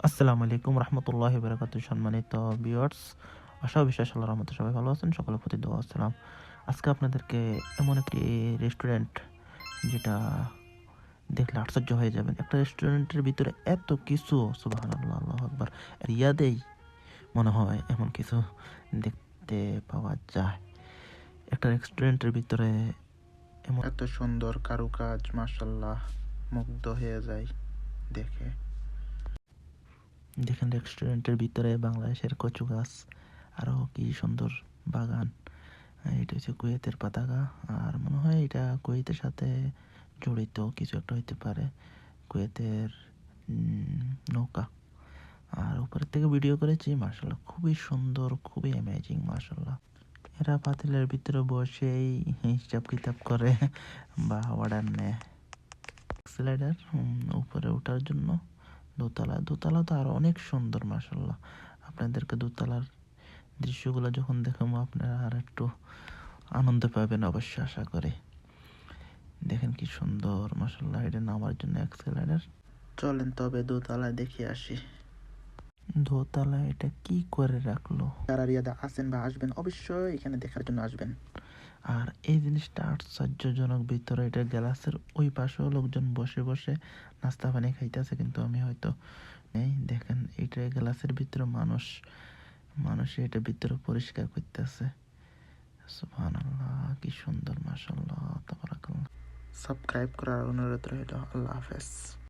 আসসালামু আলাইকুম রহমতুল্লাহি বারাকাতুহু। সম্মানিত ভিউয়ার্স, আশা ও বিশ্বাস আল্লাহর রহমতে সবাই ভালো আছেন। সকলের প্রতি দোয়া ও সালাম। আজকে আপনাদেরকে এমন একটি রেস্টুরেন্ট, যেটা দেখলে আশ্চর্য হয়ে যাবেন। একটা রেস্টুরেন্টের ভিতরে এত কিছু, সুবহানাল্লাহ, আল্লাহু আকবার। রিয়াদেই মনে হয় এমন কিছু দেখতে পাওয়া যায়। একটা রেস্টুরেন্টের ভিতরে এমন এত সুন্দর কারুকাজ, মাশাআল্লাহ, মুগ্ধ হয়ে যায় দেখে। দেখেন, রেস্টুরেন্টের ভিতরে বাংলাদেশের কচু গাছ, আরও কি সুন্দর বাগান। এটা হচ্ছে কুয়েতের পতাকা, আর মনে হয় এটা কুয়েতের সাথে জড়িত কিছু একটা হইতে পারে। কুয়েতের নৌকা। আর উপরের থেকে ভিডিও করেছি, মার্শাল্লাহ, খুবই সুন্দর, খুবই অ্যামেজিং, মার্শাল্লাহ। এরা পাতিলের ভিতরে বসেই হিসাব কিতাব করে বা অর্ডার নেয়। স্লাইডার উপরে ওঠার জন্য দোতলা। দোতলা তো আরো অনেক সুন্দর, মাশাল্লাহ। আপনাদেরকে দোতলার দৃশ্যগুলো যখন দেখাবো, আপনারা আর একটু আনন্দ পাবেন অবশ্য, আশা করি। দেখেন কি সুন্দর, মাশাল্লাহ। এটা নামার জন্য এক্সেলারেটর। চলেন তবে দোতলায় দেখে আসি। দোতলায় এটা কি করে রাখলো। যারা রিয়াদে আসেন বা আসবেন, অবশ্যই এখানে দেখার জন্য আসবেন। আর এই জিনিসটা আশ্চর্যজনক। ভিতরে এটা গ্লাসের ওই পাশেও লোকজন বসে বসে নাস্তা পানি খাইতেছে, কিন্তু আমি হয়তো নেই। দেখেন, এটা গ্লাসের ভিতরে মানুষ এটা ভিতরে পরিষ্কার করতেছে। সুবহানাল্লাহ, কি সুন্দর, মাশাআল্লাহ, তাবারাকাল্লাহ। সাবস্ক্রাইব করার অনুরোধ রইল। আল্লাহ হাফেজ।